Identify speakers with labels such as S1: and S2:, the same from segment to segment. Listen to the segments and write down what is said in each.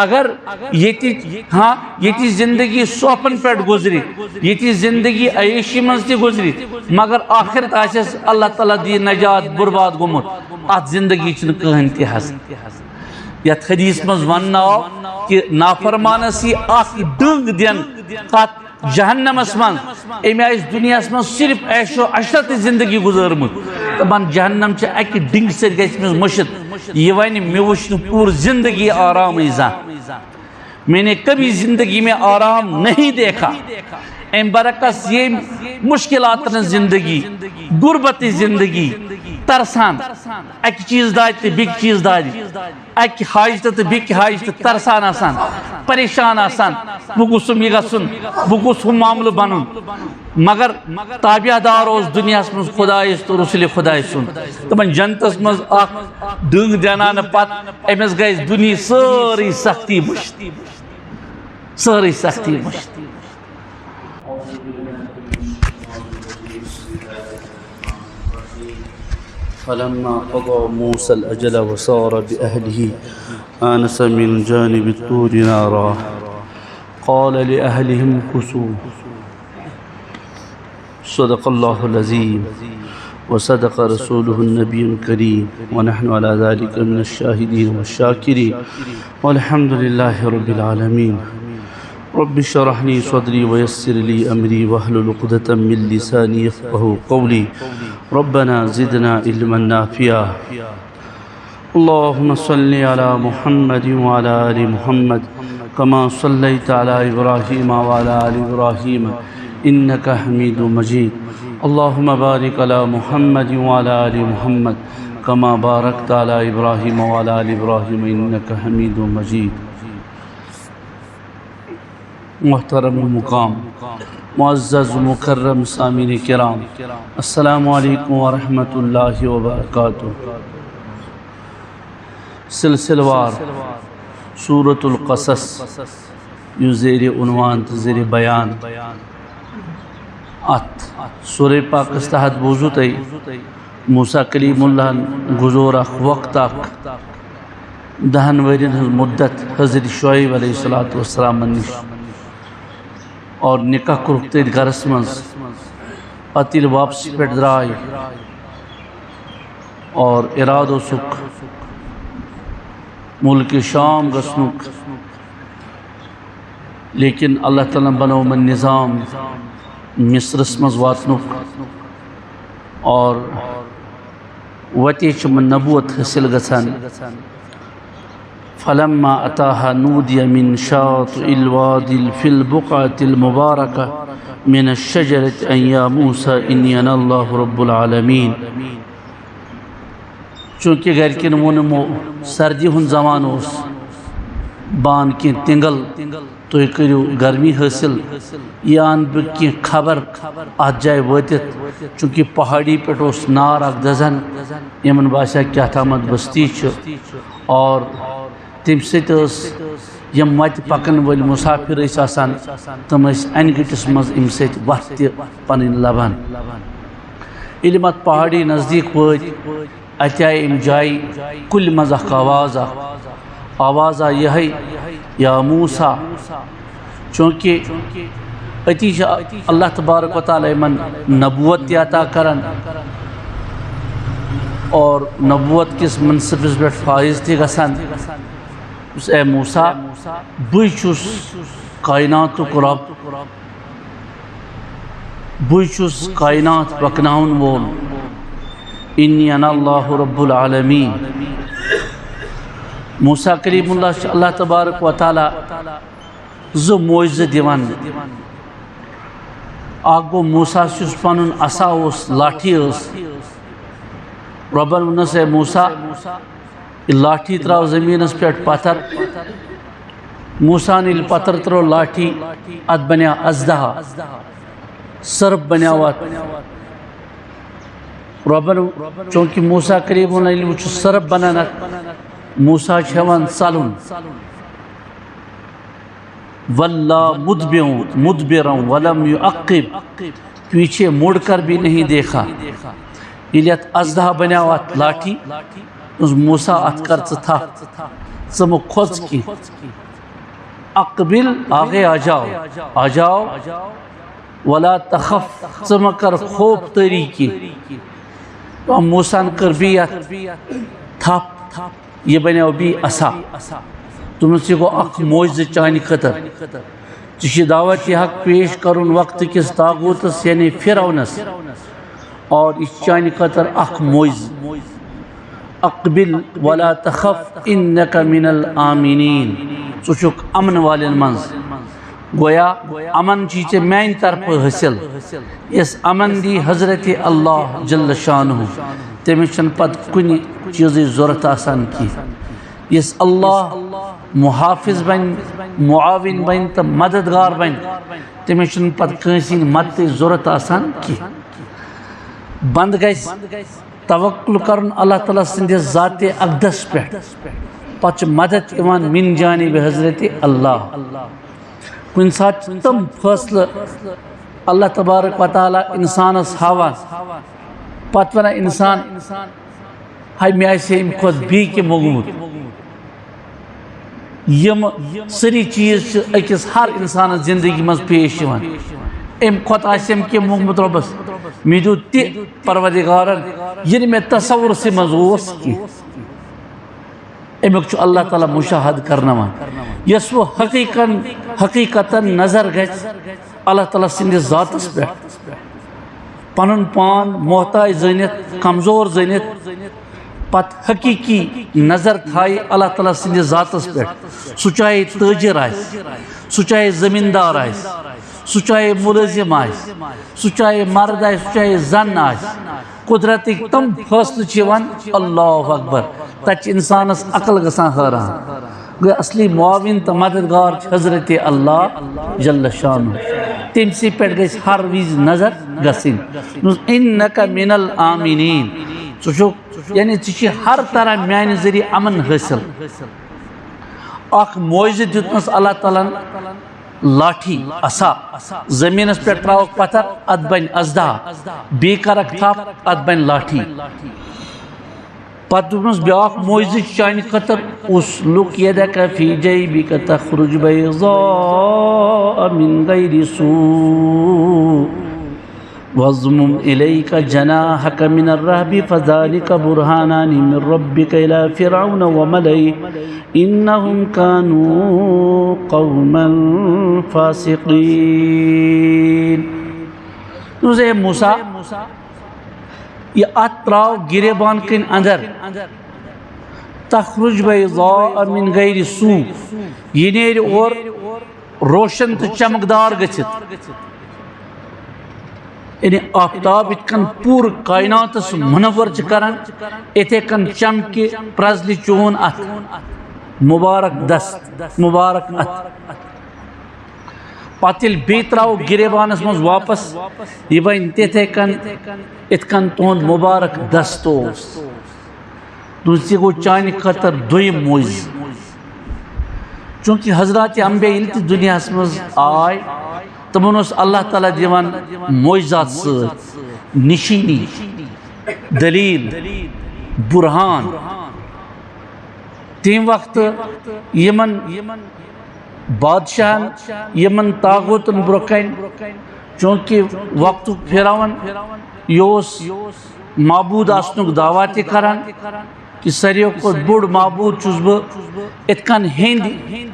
S1: اگر یہ زندگی سوپن پہ گزری یہ زندگی عیشی مز تہ گزری مگر آخرت آسس اللہ تعالیٰ دی نجات برباد گومت ات زندگی چھ کہین تہ حسن یت حدیث مز وننا کہ نافرمانس یہ اخ ڈنگ دین کت جہنمس من امی آس دنیا من صرف عیش و عشرت زندگی گزارمت دپان جہنم چھ اکہ ڈنگ سۭتۍ گژھِ أمِس مشت یہ ون مے وچھ نہٕ پوٗرٕ زندگی آرام زانٛہہ میں نے کبھی زندگی میں آرام نہیں دیکھا ام برعکس یہ مشکلات زندگی غربت زندگی ترسان اکہ چیز داد تو بیٚکہِ چیز داد اکہ حاجت تو بیٚکہِ حاجت ترسان آسان پریشان آسان بہ گوٚژھُم یہ گژھُن بہ گوٚژھ ہُہ معاملہ بنُن مگر تابعہ دار اوس دنیاہس مز خدایس تو رسول خداے سُنٛد دپان جنتس مز اکھ ڈنگ دینانہ پتہٕ أمِس گژھِ دُنیا سٲرٕے سختی مٔشِت سٲرٕے سختی مٔشِت فلما قضى موسى الأجل وسار بأهله آنس من جانب الطور نارا قال لأهلهم امكثوا صدق الله العظيم وصدق رسوله النبي الكريم ونحن على ذلك من الشاهدين والشاكرين والحمد لله رب العالمين رب اشرح لي صدري ويسر لي أمري واحلل عقدة من لساني يفقهوا قولي ربنا زدنا علما نافعا اللهم صل على محمد وعلى آل محمد كما صليت على إبراهيم وعلى آل إبراهيم إنك حميد مجيد اللهم بارك على محمد وعلى آل محمد كما باركت على إبراهيم وعلى آل إبراهيم إنك حميد مجيد محترم مقام معزز مکرم سامعین کرام السلام علیکم ورحمۃ اللہ وبرکاتہ سلسلہ وار سورۃ القصص یہ زیر عنوان تو زیر بیان ات سورہ پاکس تحت بوزو تی موسیٰ کلیم اللہ گزور اخ وقت اخ 10 ورین ہز مدت حضرت شعیب علیہ السلام نش اور نکاح کورک تت گرس مز پتہ ییٚلہِ واپسی پہ درائے اور اراد اوسُکھ ملک شام گژھنُک لیکن اللہ تعالیٰ بنومن نظام مصرس مز واتنُک اور وتے چھِ یِمن نبوت حٲصِل گژھان فلما أتاها نودي من شاطئ الوادي في البقعة المباركة من الشجرة أن يا موسى إني أنا الله رب العالمين چونکہ گھرکن وونمو سردی ہن زمان اوس بان کی تنگل تو کرو گرمی حاصل یان بہ کی خبر ات جائے واتت چونکہ پہاڑی پہ اوس نار اک دزان یمن باسیا کیا تھامت بستی چھ اور تم سۭتۍ ٲس یم وتہِ پکن وٲلۍ مسافر ٲسۍ آسان تم ٲسۍ انہِ گٔٹِس منٛز امہِ سۭتۍ وتھ تہِ پنٕنۍ لبان ییٚلہِ یِم اتھ پہاڑی نزدیٖک وٲتۍ اتہِ آیہِ امہِ جایہِ کُلہِ منٛز اکھ آواز آیہِ یِہے یا موسیٰ چونکہ أتی چھِ اللہ تبارک و تعالیٰ یِمن نبوت تہِ عطا کران اور نبوت کس منصبس پہ فائز تہِ گژھان اے موسیٰ بٕے چھُس کائناتُک رب بٕے چھُس کائنات پکناون وول انی انا اللہ رب العالمین موسیٰ کلیم اللہ چھُ اللہ تبارک و تعالیٰ زٕ معجزٕ دِوان اکھ گوٚو موسیٰ یُس پنُن عصا اوس لاٹھی ٲس ربن ووٚنُس اے موسیٰ یہ لاٹھی تراو زمینس پہ پتھر موسیٰ ییٚلہِ پتھر ترو لاٹھی ات بنیو اژدہا سرپ بنیو ات ربن چونکہ موسیٰ کلیم اللہ ییٚلہِ وٕچھ سرپ بنان ات موسیٰ چھُ ہٮ۪وان ژلُن واللہ مدبرا ولم یعقب پیچھے مڑ کر بھی نہیں دیکھا ییٚلہِ اتھ اژدہا بنیو ات لاٹھی موسیٰ ات کر ژٕ تھپھ ثم کھوژ کی اقبل آگے آ جاؤ ولا تخف ثم کر خوف تری کی موسیٰ کر بیت تھپ یہ بنیو بی عصا تمس یہ گو اخ موجز چانی خطر ژے دعوت حق پیش کرن وقت کس طاغوتس یعنی فرعونس اور اس چانی خطر اخ موجز اقبل ولا تخف انک من الآمنین ژٕ چھُکھ امن والن منز گویا امن چی ژے میانہ طرف حاصل یس امن دی حضرت اللہ جل شانہ تمس چھن پتہ کُنہِ چیزٕچ ضرورت آسان کی یس اللہ محافظ بن معاون بن تو مددگار بن تمس چھن پتہ کٲنٛسہِ ہٕنٛدِ مدتٕچ ضرورت آسان کی بند گژھِ توکل کرن اللہ تعالیٰ سندس ذات اقدس پہ پتہ مدد یوان من جانب حضرت اللہ کن سات تم فیصلہ اللہ تبارک و تعالیٰ انسانس ہاوان پتہ ونان انسان ہائی مے آسہِ امہِ کھۄتہٕ بیٚیہِ کینٛہہ موٚگمُت یم سٲری چیز أکِس ہر انسانس زندگی مز پیش یوان امہِ کھۄتہٕ آسہِ أمۍ کینٛہہ موٚگمُت رۄبس مےٚ دیُت تہِ پروردگارن یہِ نہٕ مےٚ تصورسٕے منٛز اوس کینٛہہ امیُک چھُ اللہ تعالیٰ مشاہد کرناوان یس وہ حقیقتاً نظر گژھِ اللہ تعالیٰ سندس ذاتس پٮ۪ٹھ پنُن پان محتاج زٲنِتھ کمزور زٲنِتھ پتہٕ حقیقی نظر تھایہِ اللہ تعالیٰ سندس ذاتس پٮ۪ٹھ سُہ چاہے تٲجر آسہِ سُہ چاہے زمیندار آسہِ سُہ چاہے ملٲزم آسہِ سُہ چاہے مرد آسہِ سُہ چاہے زن آسہِ قدرتٕکۍ تم فٲصلہٕ چھِ یِوان اللہ اکبر تتہِ چھِ انسانس عقل گژھان حٲران گوٚو اصلی معاون تو مددگار چھِ حضرت اللہ جل شانہ تٔمسٕے پٮ۪ٹھ گژھِ ہر وِزِ نظر گژھٕنۍ انک من الآمنین ژٕ چھُکھ یعنی ژےٚ چھِ ہر طرح میانہِ ذریعہ امن حٲصل اکھ معجزٕ دیُتنس اللہ تعالیٰ لاٹھی عصا زمینس پہ تراوک پتھر ات بن ازدا بیٚیہِ کرکھ تھپ ات بن لاٹھی پتہٕ دوٚپنس بیاکھ معجزٕ چانہِ خٲطرٕ اسلک یدک فی جیبک تخرج بیضاء من غیر سوء واضمم الیک جناحک من الرہب فذلک برہانان من ربک الی فرعون وملئہ انہم کانوا قوما فاسقین اے موسیٰ یہ ات تراو گریبان کن اندر تخرج بیضاء من غیر سوء یہ نیرِ اور روشن تو چمکدار گژھِتھ یعنی آفتاب ات کن پور کائناتس منور کران اتھے کن چمکہ پرزلِ چون ات مبارک دست مبارک ات پتہ ییٚلہِ بیٚیہِ تراو گریبانس مز واپس یہ بن تِتھے کن ات کن تہند مبارک دست اوس دوٚپُس یہِ گوٚو چانہِ خٲطرٕ دوٚیِم معجزٕ چونکہ حضرات انبیاء ییٚلہِ تہِ دُنیاہس منٛز آے تمن اوس اللہ تعالیٰ دِوان معجزات سۭتۍ نشانی دلیل برہان تمہِ وقتہٕ یمن بادشاہن یمن طاغوتن برونٛہہ کنہِ چونکہ وقتُک فرعون یہِ اوس معبوٗد آسنُک دعوا تہِ کران کہ ساروِیو کھۄتہٕ بوٚڑ معبوٗد چھُس بہٕ یِتھ کٔنۍ ہیٚنٛدۍ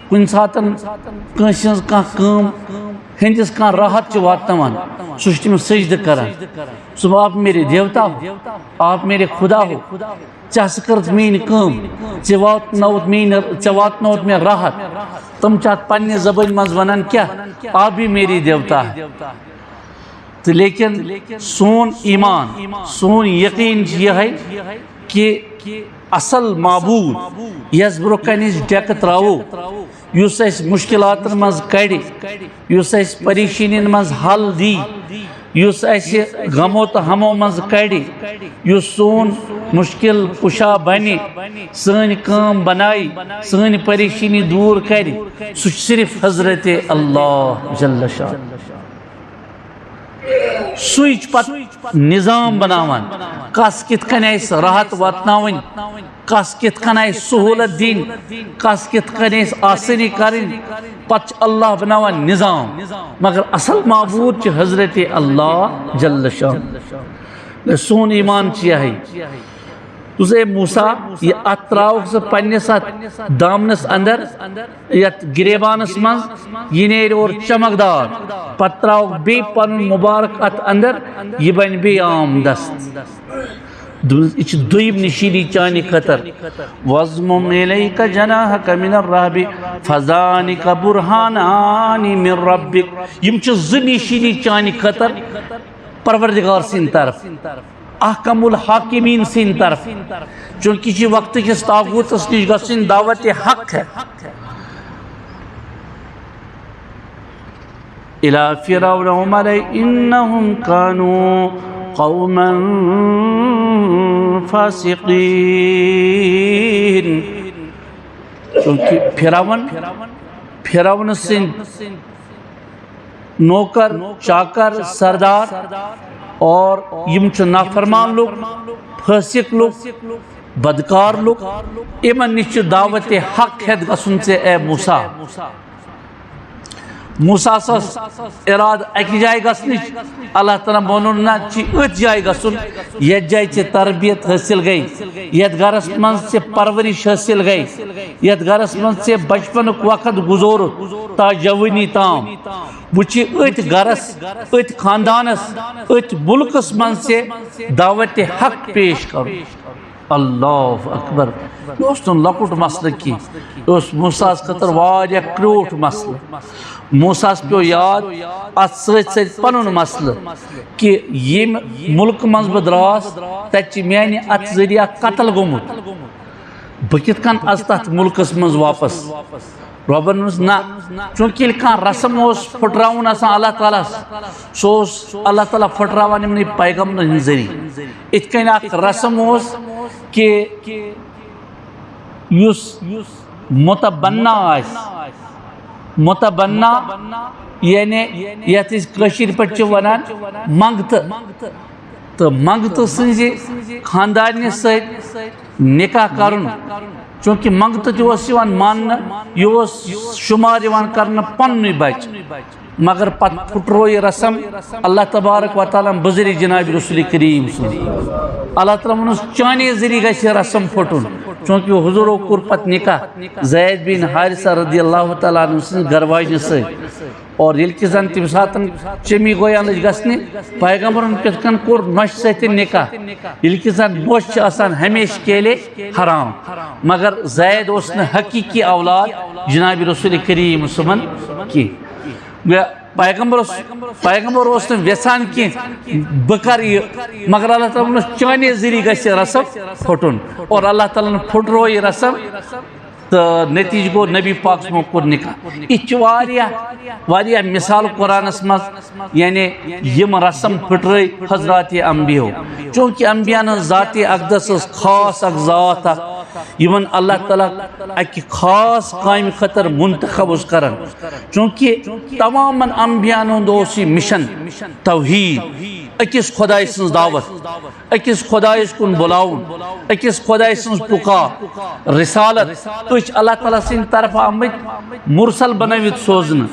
S1: کُنہِ ساتہٕ کٲنٛسہِ ہٕنٛز کانٛہہ کٲم ہندس کانٛہہ راحت چھِ واتناوان سُہ چھُ تٔمِس سجدٕ کران ژٕ آپ میرے دیوتا ہو آپ میرے خدا ہو ژےٚ ہسا کٔرٕتھ میٛٲنۍ کٲم ژےٚ واتنووُتھ مےٚ راحت تِم چھِ اتھ پننہِ زبٲنۍ منٛز ونان کیٛاہ آپ بھی میری دیوتا ہے تہٕ لیکن سون ایمان سون یقین چھُ یِہوٚے کہ اصل معبوٗد یس برونٛہہ کنہِ أسۍ ڈیکہٕ تراوو یُس اَسہِ مُشکِلاتن منٛز کڑِ یُس اَسہِ پریشٲنین منٛز حل دی یُس اَسہِ غمو تہٕ ہمو منٛز کڑِ یُس سون مُشکِل کُشا بنہِ سٲنۍ کٲم بنایہِ سٲنۍ پریشٲنی دوٗر کرِ سُہ چھُ صرف حضرت اللہ جل شانہ سُے چھُ پتہٕ نظام بناوان کس کت کن آس راحت واتناون کس کت کن آس سہولت دین کس کت کن آس آسانی کرن پتہ اللہ بناوان نظام مگر اصل معبود چھ حضرت اللہ جل شان سون ایمان چیاہی تُزے موسیٰ یہ اتراؤک سے پنیس دامنس اندر یت گریبانس منز یہ نیر اور چمکدار پتراؤک بی پن مبارک ات اندر یہ بن بی عام دست اچھ دویم نشیلی چانی خطر وَضْمُمْ إِلَيْكَ جَنَاحَكَ مِنَ الرَّهْبِ فَذَانِكَ بُرْحَانَانِ مِنْ رَبِّكَ یم چھ زٕ نشیلی چانی خطر پروردگار سن طرف احکم الحاکمین سن طرف چونکہ یہ وقت کس طاغوت اس نش گژھن دعوت حق ہے الى فرعون وملئه انهم كانوا قوما فاسقین چونکہ فرعون سن نوکر چاکر سردار اور یم چھ نافرمان لوگ فاسق لوگ بدکار لوگ ایمن نش دعوت حق ہے گسن سے اے موسیٰ موسیٰ سس اراد اکی جائے گسنچ اللہ تعالیٰ بونن نا چی ات جائے گسن یہ جائے چی تربیت حاصل گئی یہ گرس من سے پرورش حاصل گئی یہ گرس من سے بچپن وقت گزورت تا جوانی تام وچی ات گرس ات خاندانس ات ملکس من سے دعوت حق پیش کرو اللہ اکبر دوستن لکوٹ مسئلہ کی اس موسیٰ خطر واریہ کروٹ مسئلہ موسیٰ پیو یاد ات سچ سچ پنن مسئلہ کہ یہ ملک منز بدراس تچ میانی ات ذریعہ قتل گومت بکت کن از تحت ملکس منز واپس ربن نا چونکہ کان رسم اس پھٹراؤن آسان اللہ تعالیٰ سوس اللہ تعالیٰ پھٹراؤن امنی پیغمبر ذریعہ اتکین اک رسم اس کہ یس متبنہ آئیس متبنہ یعنی یت کشیر پچ ونان منگت تو منگت سنزی خاندانی سید نکاح کرن چونکہ منگت جو یوان مان یہ شمار یوان کرنا پننی بچ مگر پت پھٹرو یہ رسم اللہ تبارک و تعالیٰ بزری جناب رسول کریم اللہ تعالیٰ منس چانے ذریعہ گھس یہ رسم پھٹن چونکہ وہ حضور کور پت نکاح زید بن حارثہ رضی اللہ تعالیٰ عنہ سن گرواجن سے اور یل کی زن تم ساتن چمی گویا لج گسنی پیغمبرن کتکن کور نوش سیت نکاح یل کی زن نوش آسان ہمیش کیلے حرام مگر زید اس نے حقیقی اولاد جناب رسول کریم سمن کی پیغمبر اس نے ویسان کی بکر یہ مگر اللہ تعالیٰ نے چانے ذریعہ گھس رسم پھٹن اور اللہ تعالیٰ نے پھٹرو یہ رسم تو نتیج گو نبی پاک سمو کور نکاح یہ واریہ مثال قرآن مز یعنی یم رسم پھٹرے حضرات انبیاء چونکہ انبیاء ذات اقدس خاص اک ذات یمن اللہ تعالیٰ اکی خاص قائم خطر منتخب اس کرن چونکہ تمام انبیاء دوسی مشن توحید اکس خدای سنز دعوت اکس خدای کن بلاؤن اکس خدای سنز پکار رسالت تُچ اللہ تعالیٰ سن طرف آمد مرسل بنویت سوزن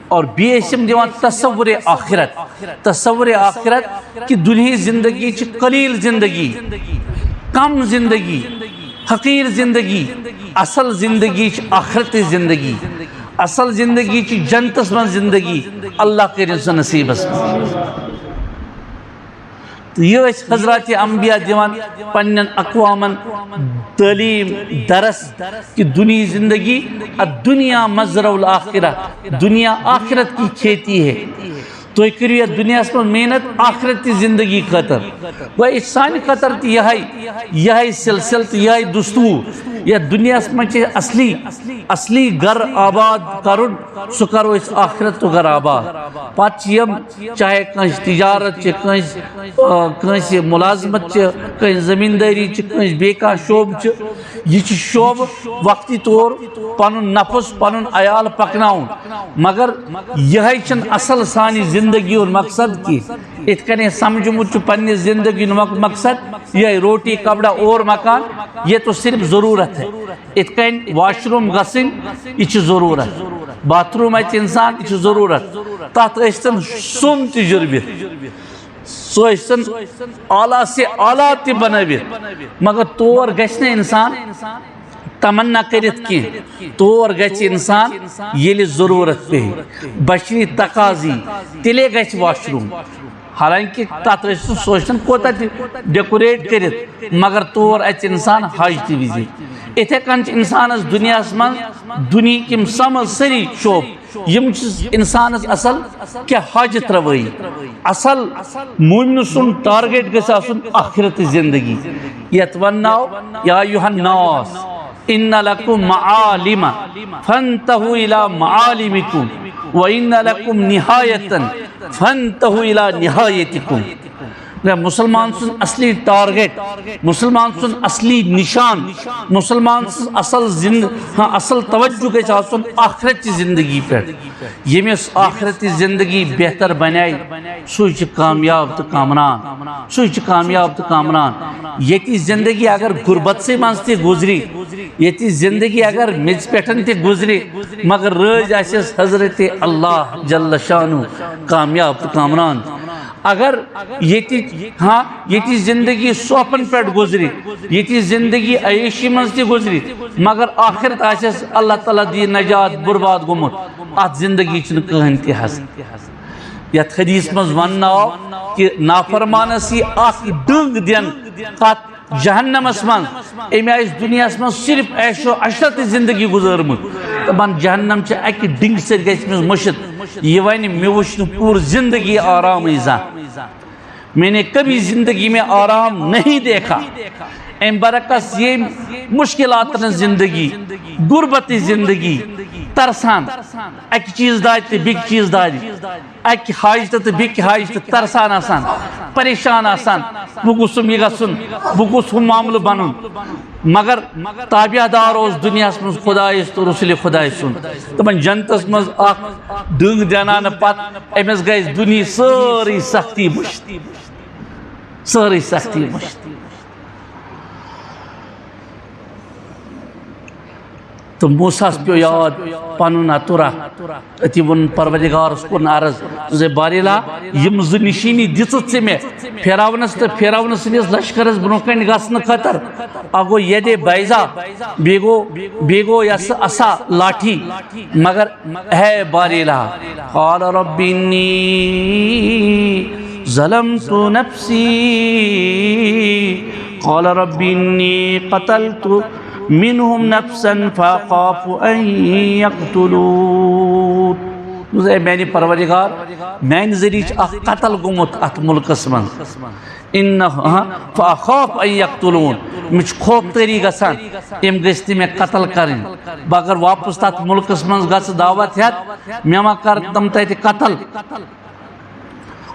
S1: اور بی اسم دیوان تصور آخرت کی دنیا زندگی چھ قلیل زندگی کم زندگی حقیر زندگی اصل زندگی چھ آخرت زندگی اصل زندگی چھ جنتس من زندگی اللہ کے رضا نصیب اس یہ حضرات انبیاء دیوان پنن اقوامن تعلیم درس کہ دنیا زندگی الدنیا مزرع الاخرہ دنیا آخرت کی کھیتی ہے تو کریو یہ دنیا اس پر محنت آخرتی زندگی خطر وہ احسانی خطر تی یہی سلسل تی یہی دستور یا دنیا میں اصلی گر آباد کرن سہ کرو اس آخرت تو گر آباد پتہ یم چاہے کنس تجارت کنس ملازمت کنس زمینداری کنس بے شعب یہ شعب وقتی طور پن نفس پن عیال پکناؤن مگر یہ اصل سانی زندگی اور مقصد کی ات کن سمجھمت پنہ زندگی مقصد یہ روٹی کپڑا اور مکان یہ تو صرف ضرورت ہے ات کن واش روم گھن یہ ضرورت باتھ روم انسان یہ ضرورت تات اشتن سون تجربہ سہ اعلیٰ سے اعلیٰ تہ بنوت مگر تور گھنہ انسان تمنا کرت کی تور گھِ انسان یل ضرورت پہ بشری تقاضی تیلے گھِ واش روم حالانکہ تات سوچن کوتا ڈیکوریٹ کرت مگر تور اچ انسان حج تہ وز اتھے کن انسانس دنیا من دنیا کم سمجھ سری شعب یم انسانس اصل کیا حج تروی اصل مومن سن ٹارگیٹ گژھِ آسن آخرت زندگی یت وناو یا ایھا الناس ان لکم معالم فانتہوا الی معالمکم وان لکم نہایۃ فانتہوا الی نہایتکم مسلمان سن اصلی ٹارگیٹ مسلمان سن اصلی نشان مسلمان سن اصل توجہ گژھِ آسن آخرت زندگی پہ یمس آخرت زندگی بہتر بنائے سہ کامیاب تو کامران سہ کامیاب تو کامران یتی زندگی اگر غربت سے مز تہ گزری یتی زندگی اگر میز پٹھن تہ گزری مگر رز آسس حضرت اللہ جل شانہ کامیاب تو کامران اگر یتی زندگی سوپن پہ گزری یتی زندگی عیشی مز تہ گزری مگر آخرت آسس اللہ تعالیٰ دی نجات برباد گومت ات زندگی چھ کہین تہ حسن یت حدیث مز وننا کہ نافرمانس یہ اخ ڈنگ دین تات جہنمس من امی آس دنیا من صرف عیش و عشرت زندگی گزارمت دپان جہنم چھ اکہ ڈنگ سۭتۍ گژھِ أمِس مشت یہ ون مے وچھ نہٕ پور زندگی آرام زانٛہہ میں نے کبھی زندگی میں آرام نہیں دیکھا ام برعکس یہ مشکلات زندگی غربت زندگی ترسان اکہ چیز داد تو بیٚکہِ چیز دادِ اکہ حاجتہ تو بیٚکہِ حاجتہ ترسان آسان پریشان آسان بہ گوٚژھُم یہ گژھُن بہ گوٚژھ ہُہ معاملہ بنُن مگر تابعہ دار اوس دنیاہس منٛز خدایس تو رسول خداے سُنٛد دپان جنتس منٛز اکھ ڈنٛگ دینانہٕ پتہٕ أمِس گژھِ دُنیا سٲرٕے سختی مٔشتٕے سٲرٕے سختی مٔشتٕے تو موسیٰ پیو یاد پنن اترا اتی ون پروردگارس کن عرض زِ باریلا یم ز نشینی دژت میں پھیراونس تو پھیراون سندس لشکرس برو کن گھن خطر اگو ید بیضا بیگو یس اسا لاٹھی مگر ہے باریلا قال رب انی ظلمت نفسی قال رب انی قتلت منهم نفسا فاخاف ان يقتلون اے میانی پروردگار میان ذریعہ اخ قتل گومت ات ملکس من ان فاخاف ان يقتلون مجھ خوف تری گسان ام گستی میں قتل کرن بگر واپس تات ملکس من گس دعوت ہت میں ما کر تم تے قتل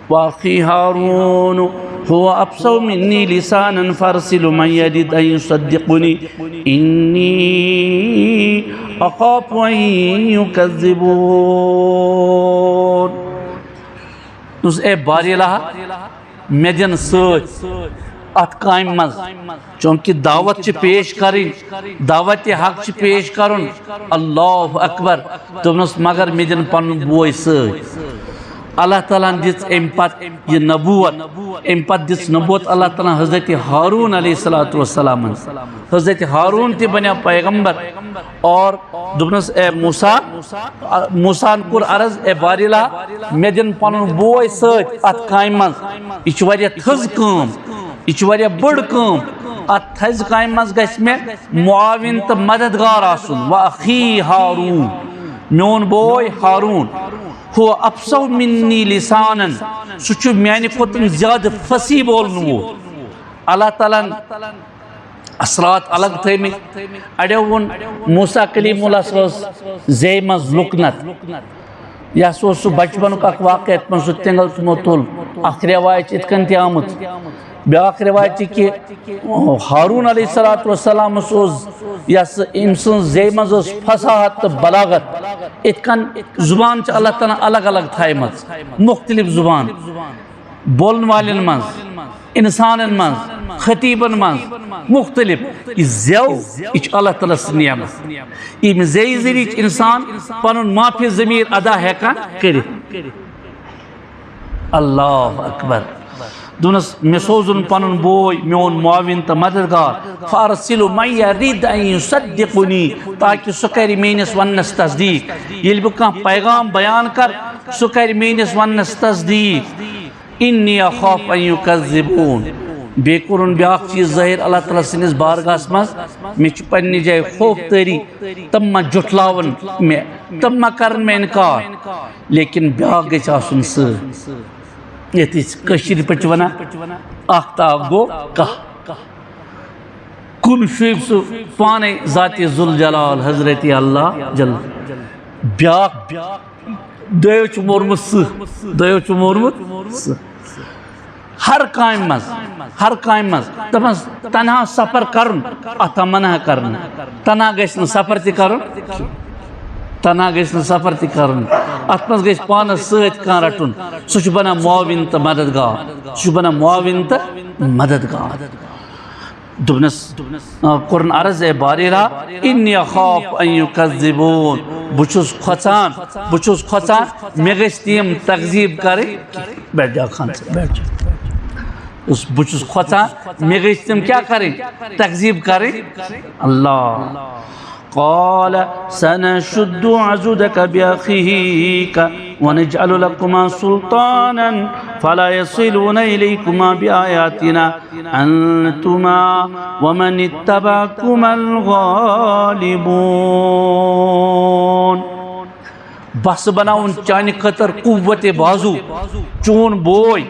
S1: واخی ہارون هو ابصر مني لسانا فارسل من يريد ان يصدقني اني اخاف ان يكذبون نس اے باریلا مدین سچ ات کام مز چونکہ دعوت چھ پیش کرن دعوت حق چھ پیش کرن اللہ اکبر تمس مگر مدین پن بوئے سچ اللہ تعالیٰ دِژ امہِ پتہٕ یہ نبوت امہِ پتہٕ دِژ نبوت اللہ تعالیٰ حضرت ہارون علیہ السلام حضرت ہارون تہِ بنیو پیغمبر اور دوٚپنس اے موسیٰ کور عرض اے باریلا مےٚ دِن پنُن بوے سۭتۍ اتھ کامہِ منٛز یہِ چھِ واریاہ تھٔز کٲم یہِ چھِ واریاہ بٔڑ کٲم اتھ تھزِ کامہِ منٛز گژھِ مےٚ معاوِن تہٕ مددگار آسُن واخی ہارون میون بوے ہارون هو افصح منی لسانا سہ میانہ کھوتن زیادہ فصیح بولن وول اللہ تعالیٰ اثرات الگ تھمت اڑیو ون موسیٰ کلیم اللہ صلی زی مز لکنت یہ سہ بچپن اخ واقع ات من سہ تنگل تمو تل اخ روایت ات کن تہ آمت بیاکھ روایت کہ ہارون علیہ السلام یس ام سن زی مز فصاحت تو بلاغت ات کن زبان اللہ تعالیٰ الگ الگ تھائمت مختلف زبان بولن والن من انسانن من خطیبن من مختلف یہ زیو یہ اللہ تعالیٰ سن نعمت یم زی ذریعہ انسان پنن معافی ضمیر ادا ہیکان کرت اللہ اکبر دونس میں سوزن پنن بوئی میون معاون تو مددگار فارسلو من یرید ان یصدقنی تاکہ سہ کر میانس ونس تصدیق یل بہ کانٛہہ پیغام بیان کر سہ کر میانس ونس تصدیق انی اخاف ان یکذبون بے کورن بیاکھ چیز ظاہر اللہ تعالیٰ سنس بارگاہس مز مے چھ پننہ جائے خوف تاری تم ما جٹلاون میں تم ما کرن میں انکار لیکن بیاکھ گژھِ آسن سۭتۍ یتھ کشیر پہ ونان آفتاب گو کہہ کن شیب سہ پانے ذات ذوالجلال حضرت اللہ جل بیاکھ دیو چھ مورمت سہ دیو چھ مورمت سہ ہر کامہ مز دپان تنہا سفر کرن اتھ منع کرن تنہا گژھِ نہٕ سفر تہِ کرن تنہا گژھِ نہٕ سفر تہِ کرن اتھ منٛز گژھِ پانس سۭتۍ کانٛہہ رٹُن سُہ چھُ بنان معاون تہٕ مددگار سُہ چھُ بنان معاون تہٕ مددگار دوٚپنس کوٚرُن عرض اے بارِرا انی اخاف ان یکذبون بہٕ چھُس کھۄژان مےٚ گژھِ تِم تقزیٖب کرٕنۍ بیٹھ جا خان صٲب بیٹھ جا بہٕ چھُس کھۄژان مےٚ گژھِ تِم کیٛاہ کَرٕنۍ تقزیٖب کَرٕنۍ اللہ قال سنشد عضدك بأخيك ونجعل لكما سلطانا فلا يصلون إليكما بآياتنا أنتما ومن اتبعكما الغالبون بس بناون چانہ خطر قوت بازو چون بوئی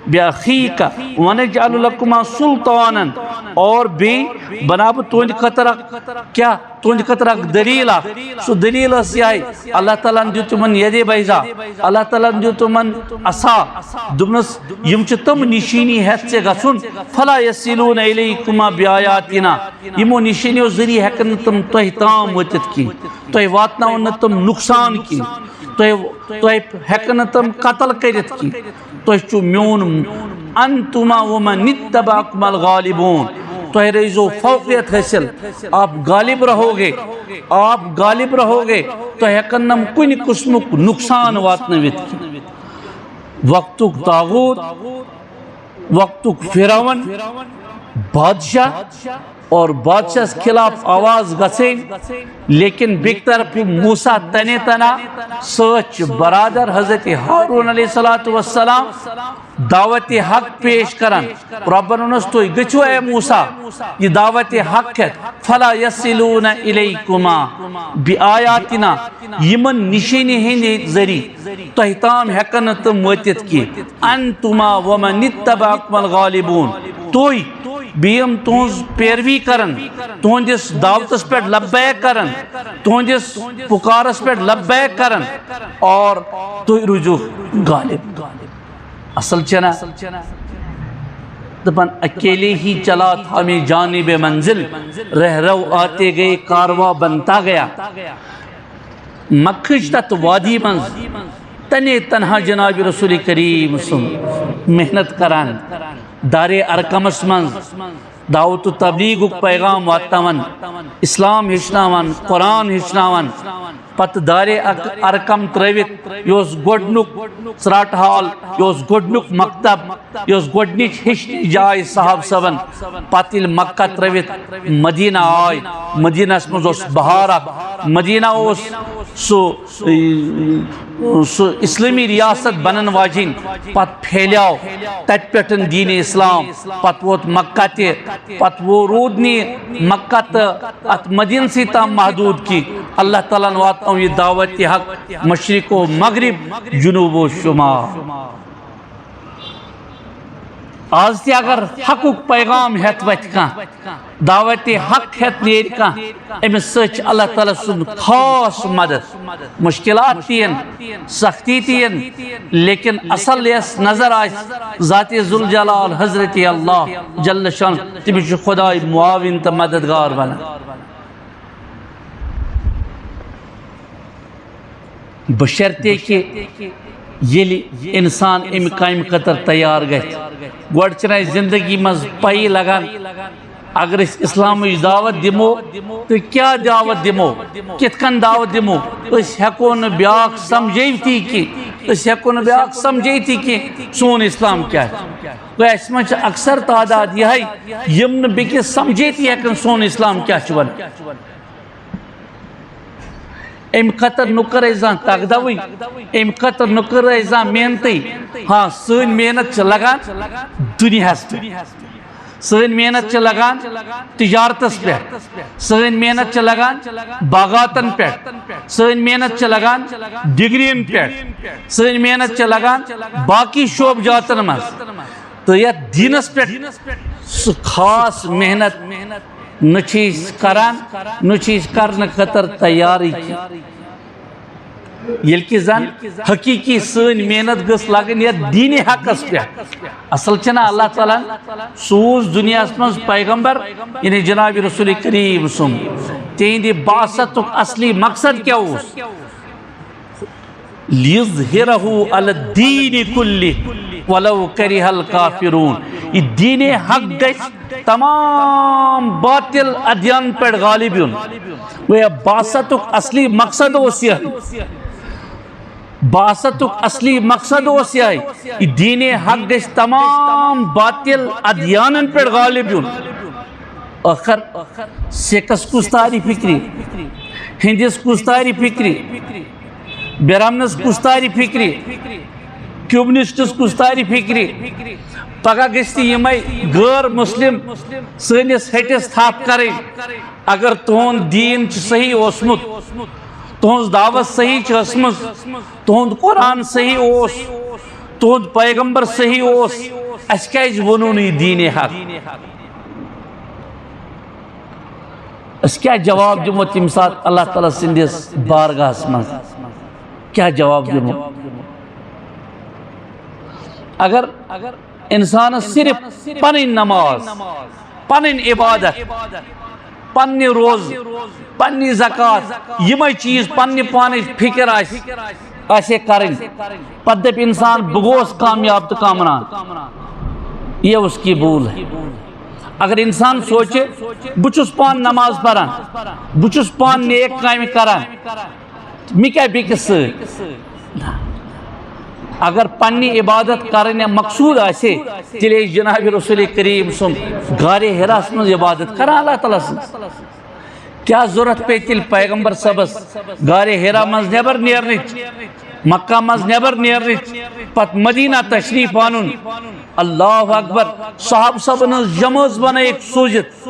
S1: بأخيك ونجعل لكما سلطانا اور بھی بنا بہ تہند خطر کیا تہند خطر دلیل سہ دلیل یہ اللہ تعالیٰ دیت تمن ید بیضا اللہ تعالیٰ دیت تمن عصا دپنس یم چھ تم نشانی ہیت ژے گژھن فلا یصلون الیکما بآیاتنا یمو نشانیو ذریعہ ہیکن تم تہ تام واتت کی تہ واتناون نہ تم نقصان کی تہ ہیکن تم قتل کرت کی تہ چھو میون انتما ومن اتبعکما الغالبون تہ رہیزو فوقیت حاصل آپ غالب رہو گے تہ ہیکن نم کن قسمک نقصان واتنوت کی وقتک طاغوت وقتک فرعون بادشاہ اور بادشاہ خلاف آواز گھسیں لیکن بیک طرف موسیٰ تنے تنا سچ برادر حضرت ہارون علیہ السلام دعوت حق پیش کرن ربن انس تو گچو اے موسیٰ یہ دعوت حق ہے فلا یصلون الیکما بآیاتنا یمن نشانی ہندے ذری تہتام ہیکن تم واتت کی انتما ومن اتبعکم الغالبون توئی بیم تہذ پیروی کرن تہندس دعوتس پہ لبیک کرن تہندس پکارس پہ لبیک کرن اور تو رجوع غالب اصل چنا دپن اکیلے ہی چلا تھا ہمیں جانب منزل رہ رو آتے گئے کارواں بنتا گیا مکھج تت وادی منز تنے تنہا جناب رسول کریم محنت کران دار ارکمس منز دعوت و تبلیغ پیغام واتناون اسلام ہچناون قرآن ہچناون پت دار ارکم تروت یہ گڈنک ژرٹ حال یہ گڈنک مکتب یہ گڈنچ ہچن جائے صاحب صبن پتہ یل مکہ تروت مدینہ آئے مدینہ مز بہار مدینہ سو اسلامی ریاست بنن واجن پت پھیلیاو تت پٹن دین اسلام پت ووت مکہ تہ پت وہ رود نی مکہ تو ات مدین سی تام محدود کی اللہ تعالیٰ نے واتناو یہ دعوت حق مشرق و مغرب جنوب و شمال آز تہ اگر حقک پیغام ہیت وت کان دعوت حق ہیت نیر کان امس سچ اللہ تعالیٰ سن خاص مدد مشکلات تین سختی تین لیکن اصل یس نظر آس ذات ذوالجلال حضرت اللہ جل شان تمس خدائے معاون تو مددگار بنا بشرطے کہ یلی انسان ام کام خطر تیار گھت گوڑ چھ زندگی مز پائی لگان اگر اس اسلام دعوت دمو تو کیا دعوت دمو کت کن دعوت دمو اس ہیکو نہ بیاکھ سمجھیتی کہ اس ہیکو نہ بیاکھ سمجھیتی کہ سون اسلام کیا ہے وہ اس میں اکثر تعداد یہ یم نہ بیکس سمجھیتی ہیکن سون اسلام کیا چون ام خطر نکر ایزان تقدوی ام خطر نکر ایزان محنتی ہاں سن محنت لگان دنیا سن محنت لگان تجارتس پہ سن محنت لگان باغاتن پہ سن محنت لگان ڈگرین پہ سن محنت لگان باقی شعب جاتن مز تو یہ دینس پہ خاص محنت نچیز کران نچیز کرنے خطر تیاری کی یلکی زن حقیقی سن محنت گس لگن یا دین حقس پہ اصل چنا اللہ تعالیٰ سوز دنیا اسمز پیغمبر یعنی جناب رسول کریم سم تیندی بعثت اصلی مقصد کیا ہوس لیظہرہو علی الدین کلی ولو کرہ الکافرون یہ دین حق گش تمام باطل ادیان پر غالب یون وہ بعثت اصلی مقصد ہو سیاہ بعثت اصلی مقصد ہو سیاہ یہ دین حق گش تمام باطل ادیان پر غالب یون آخر سکس کستاری فکری ہندس کستاری فکری برامنس کستاری فکری کیوبنسٹس کستاری فکری پگہ گشتی یمے غیر مسلم سنس ہٹس تھاپ کریں اگر تہند دین صحیح اوسمت تہذ دعوت صحیح چسمز تہند قرآن صحیح اوس تہند پیغمبر صحیح اوس اس کیاز ونون یہ دین حق اس کیا جواب دمو تم سات اللہ تعالیٰ سندس بارگاہس مز کیا جواب دمو اگر انسان صرف پنن نماز پنن عبادت پنن روز پنن زکات یمے چیز پنن پانے فکر آسے کریں پتہ دپ انسان بگوس کامیاب تو کامران یہ اس کی بھول ہے اگر انسان سوچے بچس پان نماز پڑھان بچس پان نیک کام کران می کیا بیکس اگر پنی عبادت کرنے مقصود آسے تیلے جناب رسول کریم سم غار حراس مز عبادت کران اللہ تعالیٰ سن کیا ضرورت پہ تیل پیغمبر صبس غار حرا مز نیبر نیرنچ مکہ مز نیبر نیرنچ پت مدینہ تشریف آنن اللہ اکبر صحاب صبن جماز بنا ایک سوجت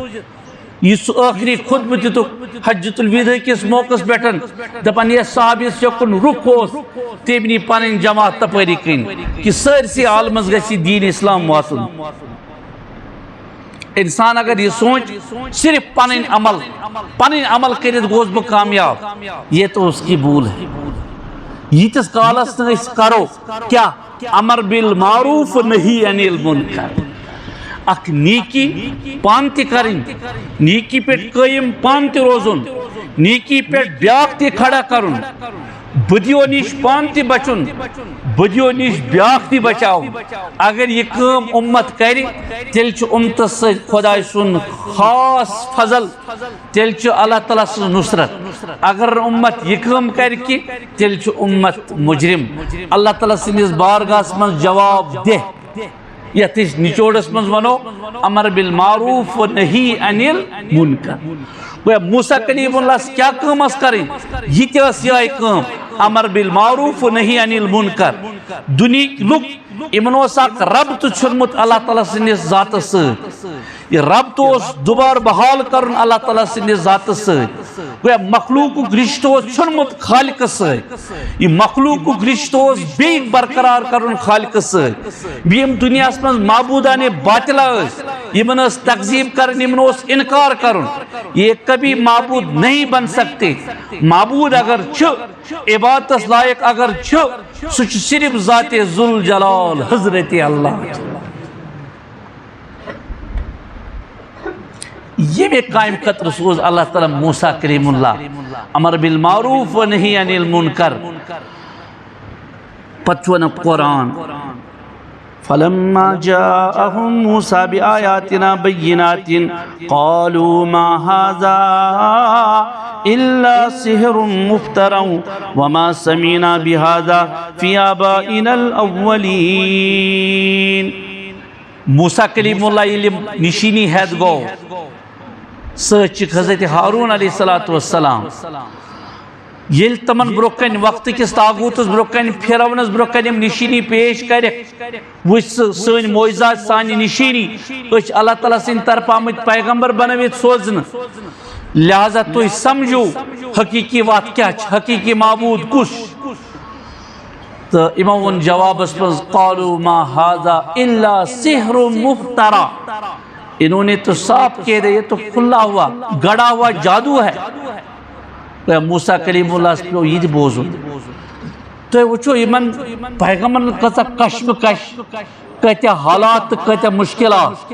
S1: یہ آخری خطبہ دیتو حجت الوداع کس موقع بیٹھن دپان یہ صحابی چکن رخ ہوس تیبنی پانین جماعت تپری کن کہ سرسی عالمز گسی دین اسلام واتن انسان اگر یہ سوچ صرف پانین عمل کرت گوز بہ کامیاب یہ تو اس کی بھول ہے یتس کالس اس کرو کیا امر بالمعروف نہی عن المنکر اک نیکی پانتی کریں نیکی پیٹ قائم پانتی روزن نیکی پیٹ بیاک تی کھڑا کرن بدیو نیش پانتی بچن بدیو نیش بیاک تی بچاؤ اگر یہ کام امت کری تیل چو امت سے خدای سن خاص فضل تیل چو اللہ تعالیٰ سے نصرت اگر امت یہ کام کری کی تیل چو امت مجرم اللہ تعالیٰ سے اس بارگاہ من جواب دے یا تیس نچوڑس منز ونو امر بالمعروف و نہی عن المنکر وہ موسیٰ کلیم اللہ سے کیا کام اس کریں یہ تیس یہ کام امر بالمعروف و نہی عن المنکر دنیک لک یمن اوس اکھ ربط ژھنمت اللہ تعالیٰ سٕنٛدِس ذاتس سۭتۍ یہ ربط اوس دوبارٕ بحال کرُن اللہ تعالیٰ سٕنٛدِس ذاتس سۭتۍ گویا مخلوقُک رشتہٕ اوس ژھنمت خالقس سۭتۍ یہ مخلوقُک رشتہٕ اوس بیٚیہِ برقرار کرُن خالقس سۭتۍ بیٚیہِ یِم دُنیاہس منٛز معبوٗدانے باطلا ٲسۍ یمن ٲس تقزیٖب کرٕنۍ یمن اوس انکار کرُن یہ کبھی معبود نہیں بن سکتے معبود اگر چھ عبادتس لائق اگر چھ سہ چھ صرف ذات ذوالجلال حضرت اللہ یہ میں قائم خطر سوز اللہ تعالیٰ موسیٰ کریم اللہ امر بالمعروف و نہی عن المنکر پتون قرآن فلما جاءهم موسى بآياتنا بينات قالوا ما هذا إلا سحر مفترى وما سمعنا بهذا في آبائنا الأولين موسیٰ کلیم اللہ علم نشینی حید گو سچک حضرت ہارون علیہ السلام یل تمن برکن وقت کس تاغوتس برکن فرعونس برکن نشینی پیش کر وچ سن معجزات سانی نشینی اچ اللہ تعالیٰ سن طرف آمت پیغمبر بنویت سوزن لہذا تو سمجھو حقیقی وات کیا حقیقی معبود کش تو امام جواب اسپس قالوا ما هذا الا سحر مفترى انہوں نے تو صاف کہہ دے یہ تو کھلا ہوا گڑا ہوا جادو ہے موسیٰ کلیم اللہ اس پہ یہ بوزو تو وچو یمن پیغمبر کتا کشم کش کتا حالات کتا مشکلات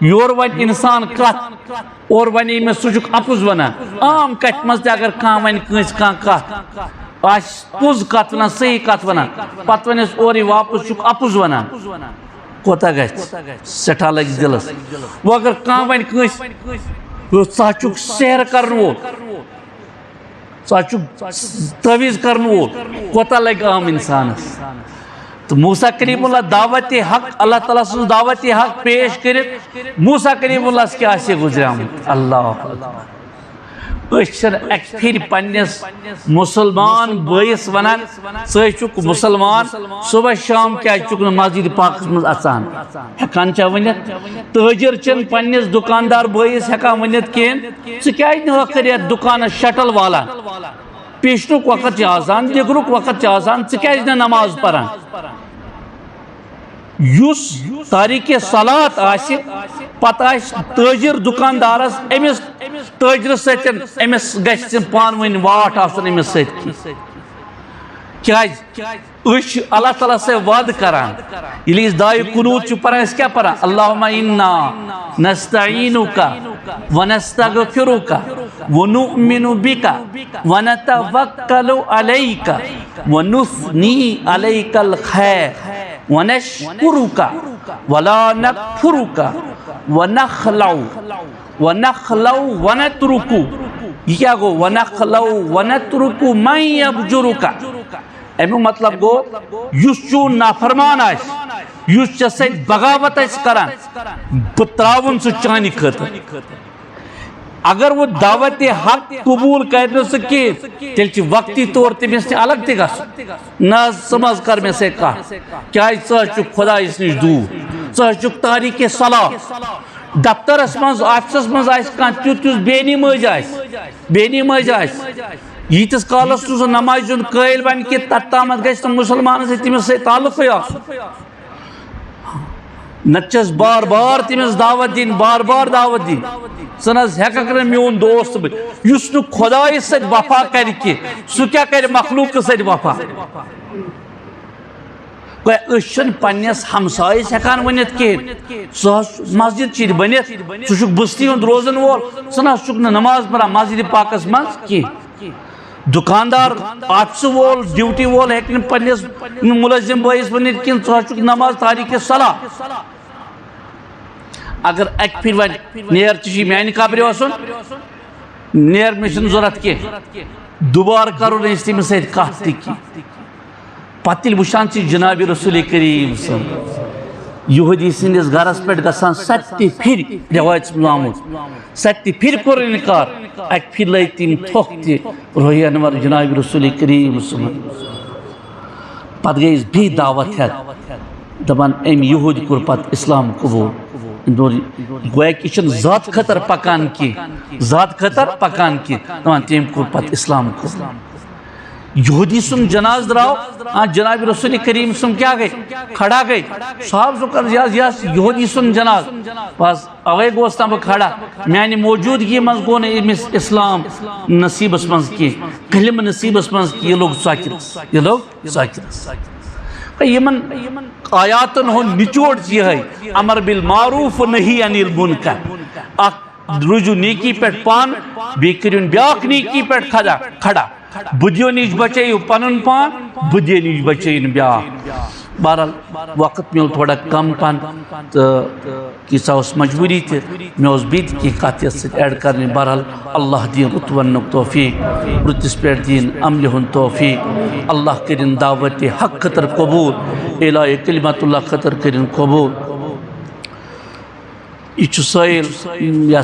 S1: یور ون انسان کت اور ونی میں سجک اپوز ونا عام کت مزد اگر کان ون کنس کان کت آش پوز کت ونا صحیح کت ونا پت ونیس اوری واپس چک اپوز ونا کوتا گیس سٹھا لگ دلس وہ اگر کان ون کنس سا چک سیر کرنو تویز کرنو کوتا لگ عام انسانس تو موسیٰ کریم اللہ دعوت حق اللہ تعالیٰ سے دعوت حق پیش کرت موسیٰ کریم اللہ سے کیا سے گزرام اللہ اشتر ایک پھر پنیس مسلمان بائیس ونان سوئی چک مسلمان صبح شام کیا چک مسجد پاک مز اچان ہکان چا ونیت تاجر چن پنیس دکاندار بائیس ہکان ونیت کین سو کیا اتنا کریت دکان شٹل والا پیشنک وقت آسان دگرک وقت آسان سو کیا اتنا نماز پران یوس تاریخ صلات آسی پتہ تاجر دکاندارس امس تاجر ستن امس گژھِ پانوین واٹ آسن امس ست کیاز اللہ تعالیٰ سے وعد کران یلی اس دعائے قنوت پران اس کیا پران اللہم انا نستعینک ونستغفرک ونؤمن بک ونتوکل علیک ونثنی علیک الخیر ونشکرک ولا نکفرک ونخلو ونترکو یہ کیا گو ونخلو ونترکو من یبجرک امیو مطلب گو یس چون نافرمان آئیس یس چسید بغاوت آئیس کران بتراون سو چانی خطر اگر وہ دعوت حق قبول کرنے سکے تیلچی وقتی طور تیمیس نے الگ تے گا نا سمجھ کر میں سے کہا کیا چاہ چک خدا اس نش دور چاہ چک تاریخ صلاح دفتر اسمانز آفیسس منز آئیس کان تیوز بینی مج آئیس یتس کالس تو نماز جن قائل بن کے تتامت گئیس تو مسلمان سے تیمیس سے تعلق ہے نچس بار بار تیمیس دعوت دین بار بار دعوت دین سنز ہیکا کرنے میون دوست بھی یس نو خدای سے وفا کر کے سو کیا کر مخلوق سے وفا کوئی اشن پنیس ہمسائیس ہیکان ونیت کے سو مسجد چید بنیت سو شک بستی ہند روزن وول سنا شک نماز پڑھا مسجد پاکس منز کی دکاندار آفس وول ڈیوٹی وول ہیکن پنیس ملزم بائیس بنیت کن سو شک نماز تاریخ صلاح اگر ایک پھر ون نیر چیزی میانی کابری واسون نیر میشن ضرورت کے دوبار کرو نے استی میں سید کہتی کی پاتل بشان چی جناب رسول کریم صلی اللہ یہودی سندس گرس پہ گسان 7 پھر روایت آمت 7 پھر کور انکار اک پھر لگ تم تھوک تہ روحی انور جناب رسول کریم پتہ گئی بی دعوت ہیت دپان ام یہود کور پتہ اسلام قبول گویا کہ یہ ذات خطر پکان کی ذات خطر پکان کی دپان تم کور پتہ اسلام قبول یہودی سن جناز دراو جناب رسول کریم سن کیا گئی کھڑا گئی صاحب ذکر یاس یہودی سن جناز بس اوے گوستا بہ کھڑا میانی موجودگی مز گو امس اسلام نصیبس مز کی کلمہ نصیبس مز کی یہ لوگ ساکر یمن آیاتن ہو نچوڑ یہ امر بالمعروف نہی عن المنکر اخ رجو نیکی پہ پان بی کرن بیاکھ نیکی پہ کھڑا بدیو نش بچیو پنن پان بدیو نش بچین بیاکھ بہرحال وقت مل تھوڑا کم پان تو کیسا اس مجبوری تھی میں اس بیت کی قاتیت سے ایڈ کرنے بہرحال اللہ دین رتونک توفیق رتس پیٹ دین عمل ہن توفیق اللہ کرن دعوت حق خطر قبول الہ کلمت اللہ خطر کرن قبول یہ سائل یا